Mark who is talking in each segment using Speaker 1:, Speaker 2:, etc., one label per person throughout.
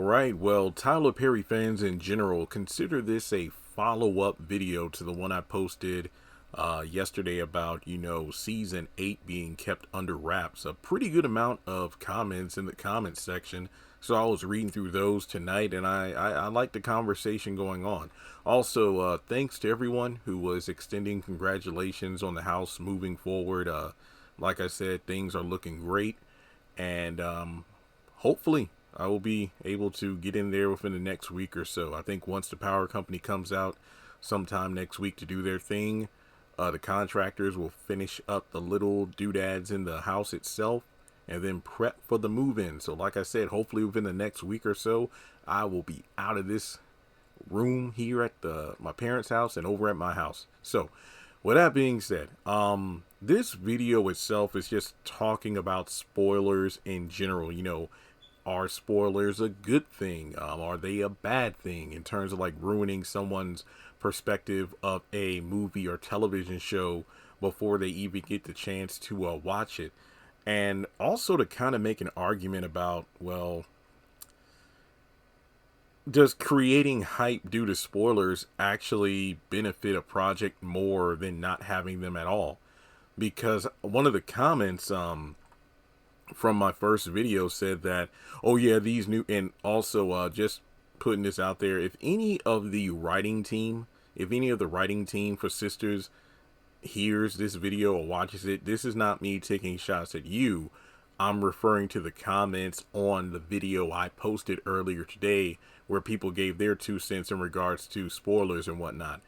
Speaker 1: All right, well, Tyler Perry fans in general, consider this a follow-up video to the one I posted yesterday about, season 8 being kept under wraps. A pretty good amount of comments in the comments section. So I was reading through those tonight, and I like the conversation going on. Also, thanks to everyone who was extending congratulations on the house moving forward. Like I said, things are looking great, and hopefully I will be able to get in there within the next week or so. I think once the power company comes out sometime next week to do their thing, the contractors will finish up the little doodads in the house itself and then prep for the move-in. So like I said, hopefully within the next week or so, I will be out of this room here at my parents' house and over at my house. So with that being said, this video itself is just talking about spoilers in general. Are spoilers a good thing? Are they a bad thing in terms of like ruining someone's perspective of a movie or television show before they even get the chance to watch it? And also to kind of make an argument about, well, does creating hype due to spoilers actually benefit a project more than not having them at all? Because one of the comments from my first video said that, oh yeah, these new, and also just putting this out there, if any of the writing team for Sistas hears this video or watches it, this is not me taking shots at you. I'm referring to the comments on the video I posted earlier today where people gave their 2 cents in regards to spoilers and whatnot.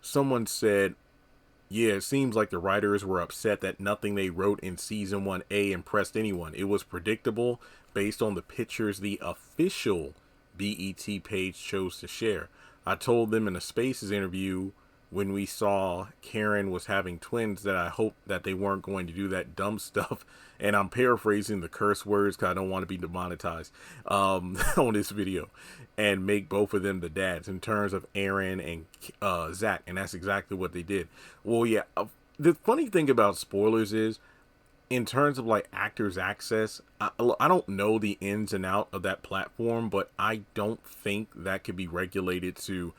Speaker 1: Someone said, yeah, it seems like the writers were upset that nothing they wrote in season 1A impressed anyone. It was predictable based on the pictures the official BET page chose to share. I told them in a Spaces interview when we saw Karen was having twins that I hoped that they weren't going to do that dumb stuff. And I'm paraphrasing the curse words because I don't want to be demonetized on this video, and make both of them the dads in terms of Aaron and Zach. And that's exactly what they did. Well, yeah, the funny thing about spoilers is, in terms of like Actors Access, I don't know the ins and out of that platform, but I don't think that could be regulated to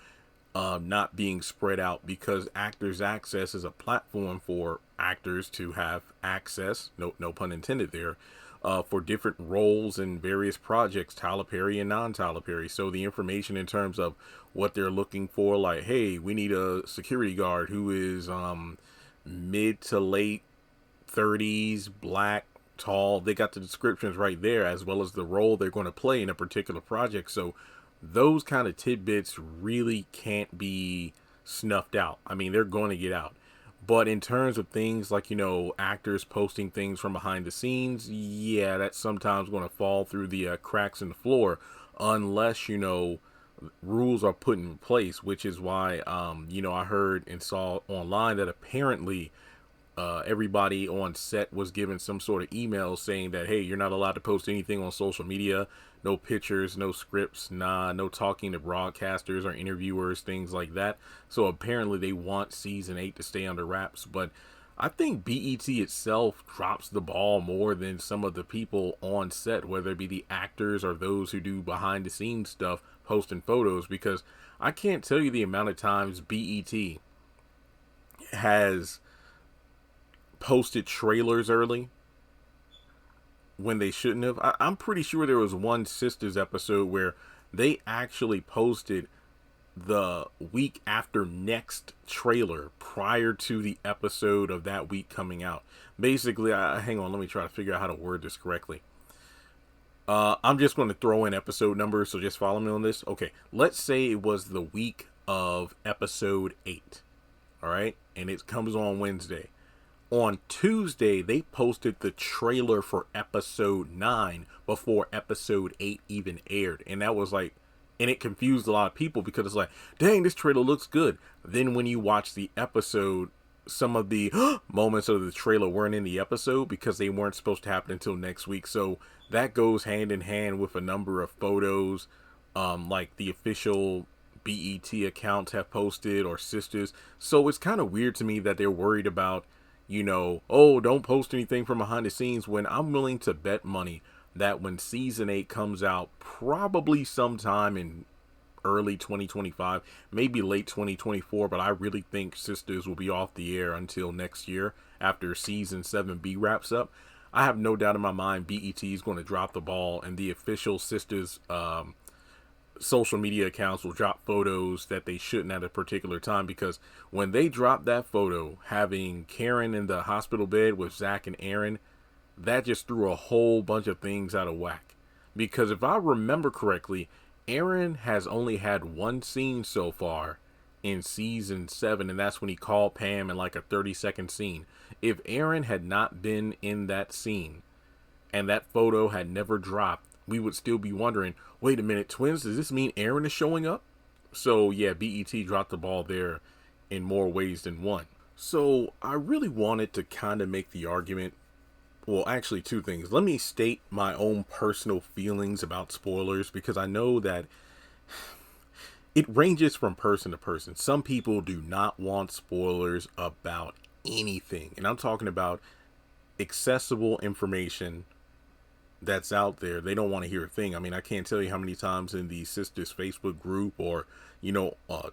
Speaker 1: not being spread out, because Actors Access is a platform for actors to have access, no pun intended there, for different roles in various projects, Tyler Perry and non-Tyler Perry. So the information in terms of what they're looking for, like, hey, we need a security guard who is mid to late 30s, black, tall. They got the descriptions right there, as well as the role they're going to play in a particular project. So those kind of tidbits really can't be snuffed out. I mean, they're going to get out. But in terms of things like, actors posting things from behind the scenes, yeah, that's sometimes going to fall through the cracks in the floor unless, rules are put in place, which is why, I heard and saw online that apparently everybody on set was given some sort of email saying that, hey, you're not allowed to post anything on social media, no pictures, no scripts, no talking to broadcasters or interviewers, things like that. So apparently they want season 8 to stay under wraps. But I think BET itself drops the ball more than some of the people on set, whether it be the actors or those who do behind the scenes stuff, posting photos, because I can't tell you the amount of times BET has posted trailers early when they shouldn't have. I'm pretty sure there was one Sistas episode where they actually posted the week after next trailer prior to the episode of that week coming out. Basically, hang on, let me try to figure out how to word this correctly. I'm just going to throw in episode numbers, so just follow me on this. Okay, let's say it was the week of episode 8, all right, and it comes on Wednesday. On Tuesday, they posted the trailer for episode 9 before episode 8 even aired. And that was like, and it confused a lot of people because it's like, dang, this trailer looks good. Then when you watch the episode, some of the moments of the trailer weren't in the episode because they weren't supposed to happen until next week. So that goes hand in hand with a number of photos, like the official BET accounts have posted or Sistas. So it's kind of weird to me that they're worried about, oh, don't post anything from behind the scenes, when I'm willing to bet money that when season 8 comes out, probably sometime in early 2025, maybe late 2024, but I really think Sisters will be off the air until next year after season 7B wraps up. I have no doubt in my mind BET is going to drop the ball, and the official Sisters social media accounts will drop photos that they shouldn't at a particular time, because when they drop that photo having Karen in the hospital bed with Zach and Aaron, that just threw a whole bunch of things out of whack. Because if I remember correctly, Aaron has only had one scene so far in season 7, and that's when he called Pam in like a 30-second scene. If Aaron had not been in that scene and that photo had never dropped, we would still be wondering, wait a minute, twins, does this mean Aaron is showing up? So yeah, BET dropped the ball there in more ways than one. So I really wanted to kind of make the argument, well, actually two things. Let me state my own personal feelings about spoilers, because I know that it ranges from person to person. Some people do not want spoilers about anything, and I'm talking about accessible information that's out there. They don't want to hear a thing. I mean, I can't tell you how many times in the Sisters Facebook group, or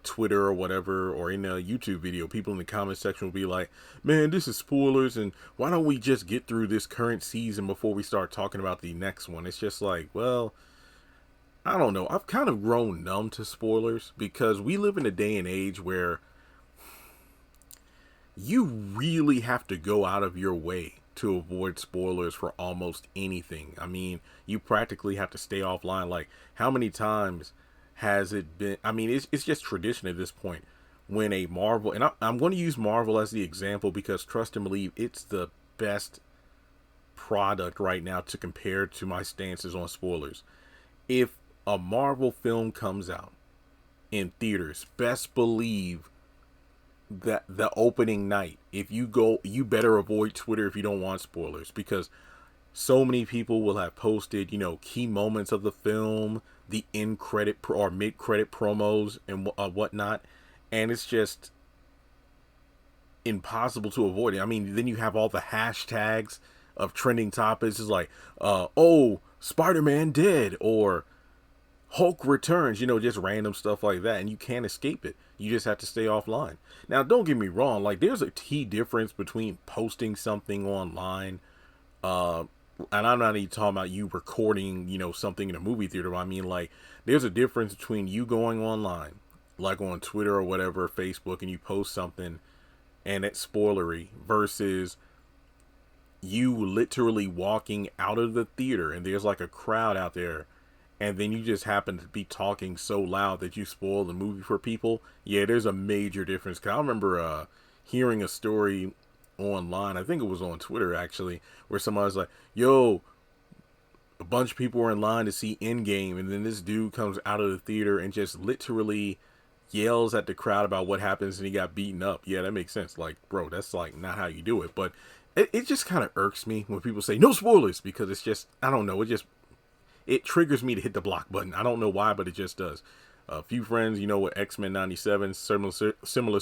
Speaker 1: Twitter or whatever, or in a YouTube video, people in the comment section will be like, man, this is spoilers, and why don't we just get through this current season before we start talking about the next one? It's just like, well, I don't know. I've kind of grown numb to spoilers, because we live in a day and age where you really have to go out of your way to avoid spoilers for almost anything. I mean, you practically have to stay offline. Like, how many times has it been? I mean, it's just tradition at this point. When a Marvel, and I'm going to use Marvel as the example, because trust and believe, it's the best product right now to compare to my stances on spoilers. If a Marvel film comes out in theaters, best believe that the opening night, if you go, you better avoid Twitter if you don't want spoilers, because so many people will have posted, key moments of the film, the end credit or mid credit promos and whatnot, and it's just impossible to avoid it. I mean, then you have all the hashtags of trending topics. It's like, oh, Spider-Man dead, or Hulk returns, just random stuff like that, and you can't escape it. You just have to stay offline. Now, don't get me wrong, like, there's a key difference between posting something online, and I'm not even talking about you recording, something in a movie theater. I mean, like, there's a difference between you going online, like on Twitter or whatever, Facebook, and you post something and it's spoilery, versus you literally walking out of the theater and there's like a crowd out there, and then you just happen to be talking so loud that you spoil the movie for people. Yeah, there's a major difference. 'Cause I remember hearing a story online, I think it was on Twitter actually, where somebody was like, yo, a bunch of people were in line to see Endgame, and then this dude comes out of the theater and just literally yells at the crowd about what happens, and he got beaten up. Yeah, that makes sense. Like, bro, that's like not how you do it. But it just kind of irks me when people say no spoilers, because it's just, I don't know, it triggers me to hit the block button. I don't know why, but it just does. A few friends, with X-Men 97, similar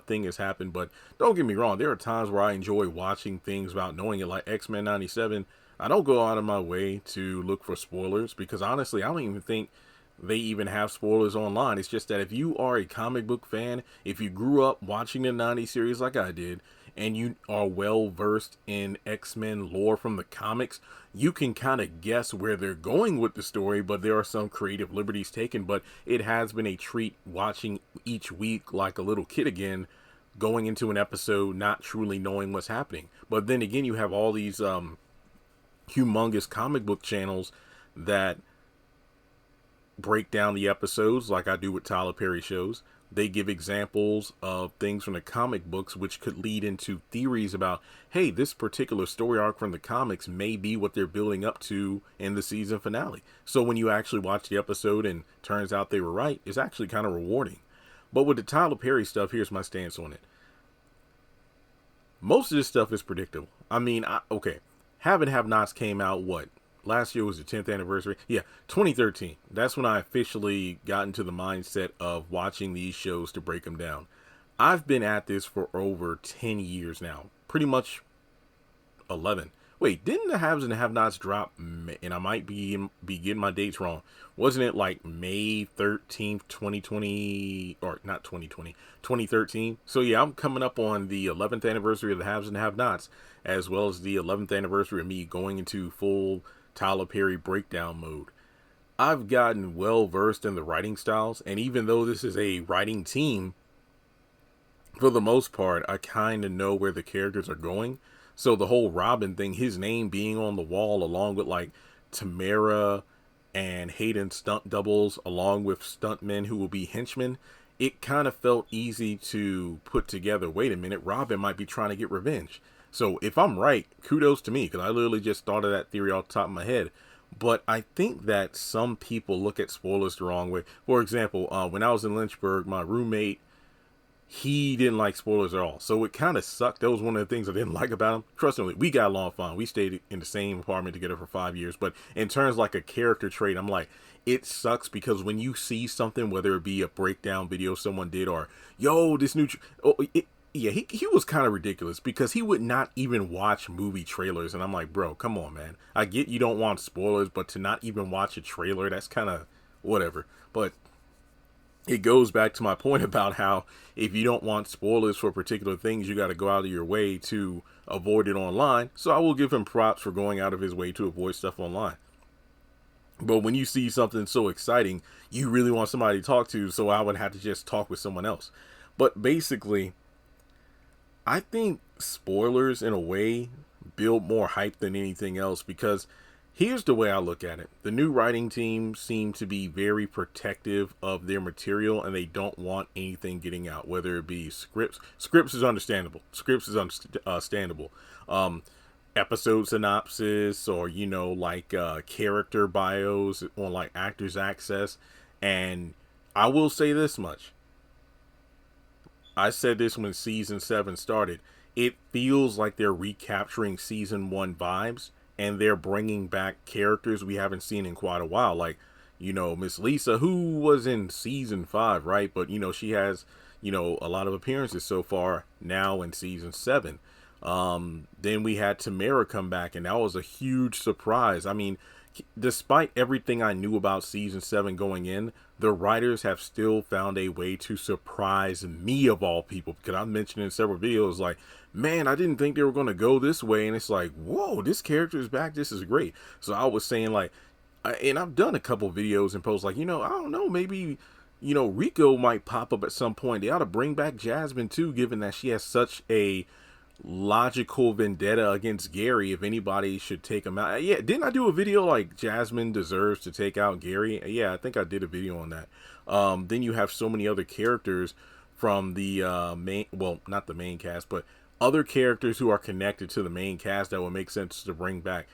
Speaker 1: thing has happened. But don't get me wrong, there are times where I enjoy watching things without knowing it, like X-Men 97. I don't go out of my way to look for spoilers, because honestly, I don't even think they even have spoilers online. It's just that if you are a comic book fan, if you grew up watching the 90s series like I did, and you are well versed in X-Men lore from the comics, you can kind of guess where they're going with the story, but there are some creative liberties taken. But it has been a treat watching each week like a little kid again, going into an episode not truly knowing what's happening. But then again, you have all these humongous comic book channels that break down the episodes like I do with Tyler Perry shows. They give examples of things from the comic books, which could lead into theories about, hey, this particular story arc from the comics may be what they're building up to in the season finale. So when you actually watch the episode and turns out they were right, it's actually kind of rewarding. But with the Tyler Perry stuff, here's my stance on it. Most of this stuff is predictable. I mean, okay, Have and Have Nots came out, what? Last year was the 10th anniversary. Yeah, 2013. That's when I officially got into the mindset of watching these shows to break them down. I've been at this for over 10 years now. Pretty much 11. Wait, didn't the haves and the have-nots drop? And I might be getting my dates wrong. Wasn't it like May 13th, 2020, or not 2020, 2013? So yeah, I'm coming up on the 11th anniversary of the haves and the have-nots, as well as the 11th anniversary of me going into full Tyler Perry breakdown mode. I've gotten well versed in the writing styles, and even though this is a writing team, for the most part, I kind of know where the characters are going. So the whole Robin thing, his name being on the wall, along with like Tamara and Hayden stunt doubles, along with stuntmen who will be henchmen, it kind of felt easy to put together. Wait a minute, Robin might be trying to get revenge. So if I'm right, kudos to me, because I literally just thought of that theory off the top of my head. But I think that some people look at spoilers the wrong way. For example, when I was in Lynchburg, my roommate, he didn't like spoilers at all. So it kind of sucked. That was one of the things I didn't like about him. Trust me, we got along fine. We stayed in the same apartment together for 5 years. But in terms of like a character trait, I'm like, it sucks because when you see something, whether it be a breakdown video someone did or, yo, this new... Yeah, he was kind of ridiculous because he would not even watch movie trailers. And I'm like, bro, come on, man. I get you don't want spoilers, but to not even watch a trailer, that's kind of whatever. But it goes back to my point about how if you don't want spoilers for particular things, you got to go out of your way to avoid it online. So I will give him props for going out of his way to avoid stuff online. But when you see something so exciting, you really want somebody to talk to. So I would have to just talk with someone else. But basically, I think spoilers, in a way, build more hype than anything else because here's the way I look at it. The new writing team seem to be very protective of their material and they don't want anything getting out, whether it be scripts. Scripts is understandable. Understandable. Episode synopsis or, like character bios on like Actors Access. And I will say this much. I said this when season 7 started. It feels like they're recapturing season 1 vibes and they're bringing back characters we haven't seen in quite a while. Like, Miss Lisa, who was in season 5, right? But, she has, a lot of appearances so far now in season 7. Then we had Tamara come back and that was a huge surprise. I mean, despite everything I knew about season 7 going in, the writers have still found a way to surprise me of all people, because I mentioned in several videos, like, man, I didn't think they were going to go this way. And it's like, whoa, this character is back. This is great. So I was saying like, and I've done a couple videos and posts like, I don't know, maybe, Rico might pop up at some point. They ought to bring back Jasmine too, given that she has such a logical vendetta against Gary. If anybody should take him out, yeah, didn't I do a video like Jasmine deserves to take out Gary? Yeah, I think I did a video on that. Then you have so many other characters from the main, well, not the main cast, but other characters who are connected to the main cast that would make sense to bring back.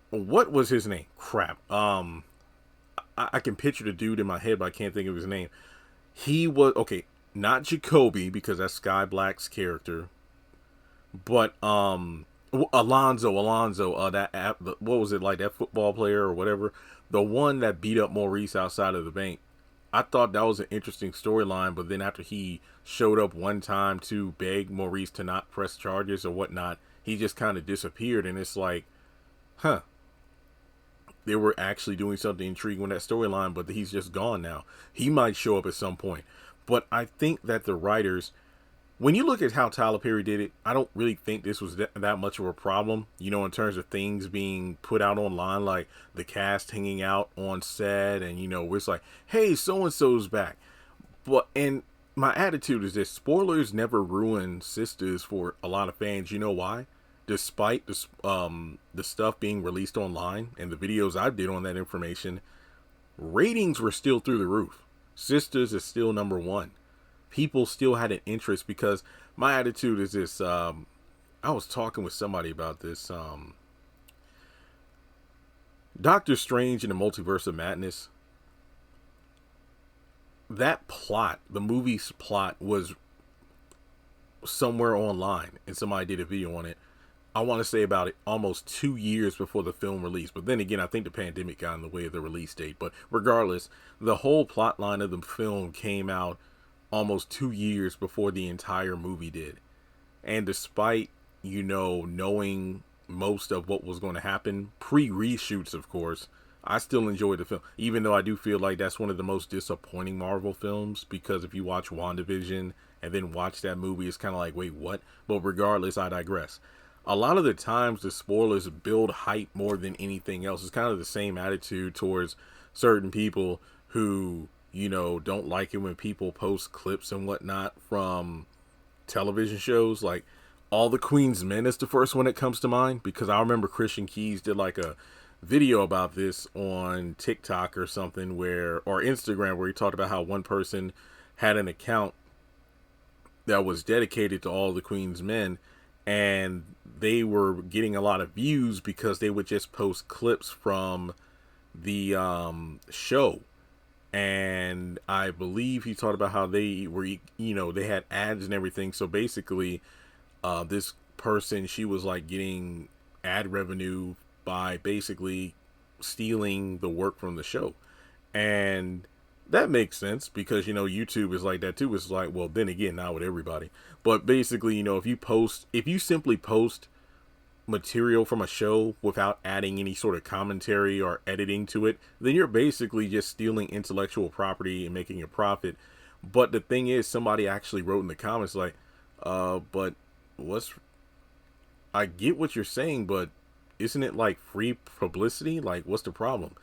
Speaker 1: What was his name? Crap. I can picture the dude in my head, but I can't think of his name. He was, okay, not Jacoby, because that's Sky Black's character. But Alonzo, what was it, like that football player or whatever, the one that beat up Maurice outside of the bank. I thought that was an interesting storyline, but then after he showed up one time to beg Maurice to not press charges or whatnot, he just kind of disappeared, and it's like, huh, they were actually doing something intriguing with that storyline, but he's just gone now. He might show up at some point, but I think that the writers, when you look at how Tyler Perry did it, I don't really think this was that much of a problem, in terms of things being put out online, like the cast hanging out on set and, it's like, hey, so-and-so's back. And my attitude is this: spoilers never ruin Sistas for a lot of fans. You know why? Despite the stuff being released online and the videos I did on that information, ratings were still through the roof. Sistas is still number 1. People still had an interest, because my attitude is this. I was talking with somebody about this. Doctor Strange and the Multiverse of Madness. That plot, the movie's plot, was somewhere online, and somebody did a video on it. I want to say about it almost 2 years before the film released. But then again, I think the pandemic got in the way of the release date. But regardless, the whole plot line of the film came out almost 2 years before the entire movie did. And despite, knowing most of what was going to happen pre-reshoots, of course. I still enjoyed the film, even though I do feel like that's one of the most disappointing Marvel films, because if you watch WandaVision and then watch that movie, it's kind of like, wait, what? But regardless, I digress. A lot of the times the spoilers build hype more than anything else. It's kind of the same attitude towards certain people who, don't like it when people post clips and whatnot from television shows. Like, All the Queen's Men is the first one that comes to mind, because I remember Christian Keys did like a video about this on TikTok or something, or Instagram, where he talked about how one person had an account that was dedicated to All the Queen's Men, and they were getting a lot of views because they would just post clips from the show. And I believe he talked about how they were, they had ads and everything. So basically, this person, she was like getting ad revenue by basically stealing the work from the show. And that makes sense, because, YouTube is like that too. It's like, well, then again, not with everybody. But basically, if you simply post material from a show without adding any sort of commentary or editing to it, then you're basically just stealing intellectual property and making a profit. But the thing is, somebody actually wrote in the comments like, but I get what you're saying, but isn't it like free publicity? Like, what's the problem?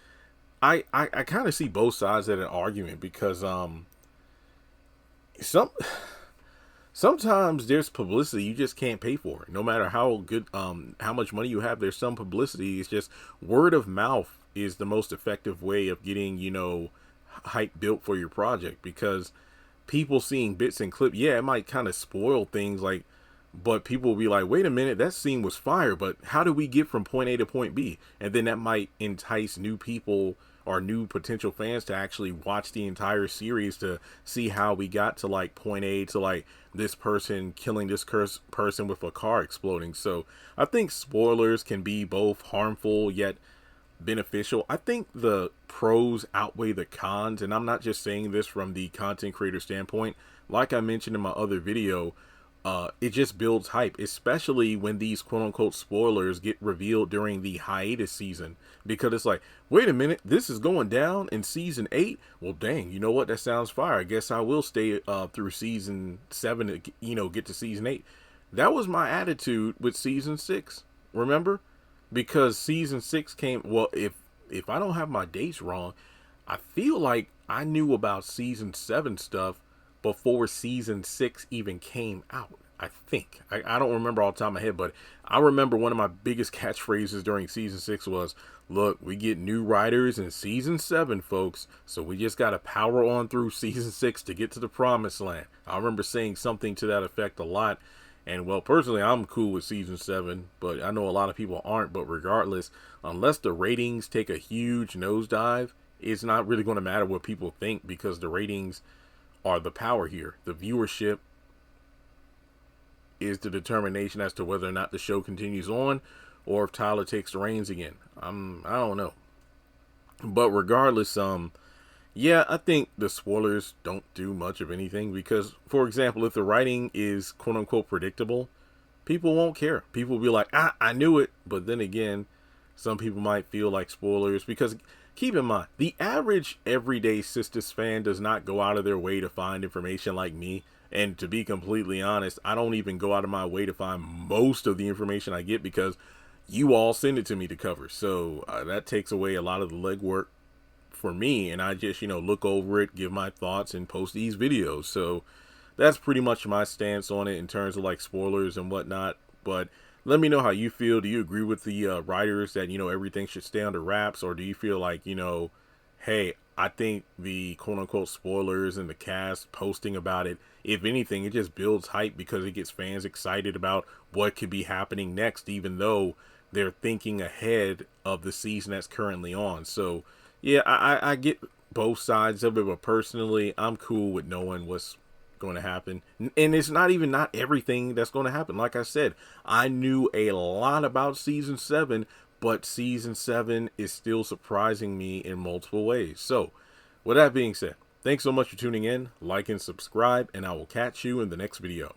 Speaker 1: I kind of see both sides of an argument, because sometimes there's publicity you just can't pay for. No matter how good, how much money you have, there's some publicity. It's just word of mouth is the most effective way of getting, hype built for your project, because people seeing bits and clips, yeah, it might kind of spoil things, like, but people will be like, wait a minute, that scene was fire, but how do we get from point A to point B? And then that might entice new people or new potential fans to actually watch the entire series to see how we got to like point A to like this person killing this person with a car exploding. So I think spoilers can be both harmful yet beneficial. I think the pros outweigh the cons, and I'm not just saying this from the content creator standpoint. Like I mentioned in my other video, it just builds hype, especially when these quote unquote spoilers get revealed during the hiatus season, because it's like, wait a minute, this is going down in season 8. Well, dang, you know what? That sounds fire. I guess I will stay through season 7 to, get to season 8. That was my attitude with season 6. Remember? Because season 6 came, well, if I don't have my dates wrong, I feel like I knew about season 7 stuff before season 6 even came out. I think. I don't remember all the time in my head, but I remember one of my biggest catchphrases during season 6 was, look, we get new writers in season 7, folks, so we just got to power on through season 6 to get to the promised land. I remember saying something to that effect a lot. And, well, personally, I'm cool with season 7, but I know a lot of people aren't. But regardless, unless the ratings take a huge nosedive, it's not really going to matter what people think, because the ratings are the power here. The viewership is the determination as to whether or not the show continues on, or if Tyler takes the reins again. I don't know. But regardless, yeah, I think the spoilers don't do much of anything, because, for example, if the writing is quote unquote predictable, people won't care. People will be like, I knew it. But then again, some people might feel like spoilers, because keep in mind, the average everyday Sistas fan does not go out of their way to find information like me. And to be completely honest, I don't even go out of my way to find most of the information I get, because you all send it to me to cover. So that takes away a lot of the legwork for me, and I just, look over it, give my thoughts, and post these videos. So that's pretty much my stance on it in terms of like spoilers and whatnot. But let me know how you feel. Do you agree with the writers that, everything should stay under wraps? Or do you feel like, hey, I think the quote unquote spoilers and the cast posting about it, if anything, it just builds hype, because it gets fans excited about what could be happening next, even though they're thinking ahead of the season that's currently on. So yeah, I get both sides of it, but personally, I'm cool with knowing what's going to happen. And it's not even not everything that's going to happen. Like I said, I knew a lot about season 7, but season 7 is still surprising me in multiple ways. So with that being said, thanks so much for tuning in, like and subscribe, and I will catch you in the next video.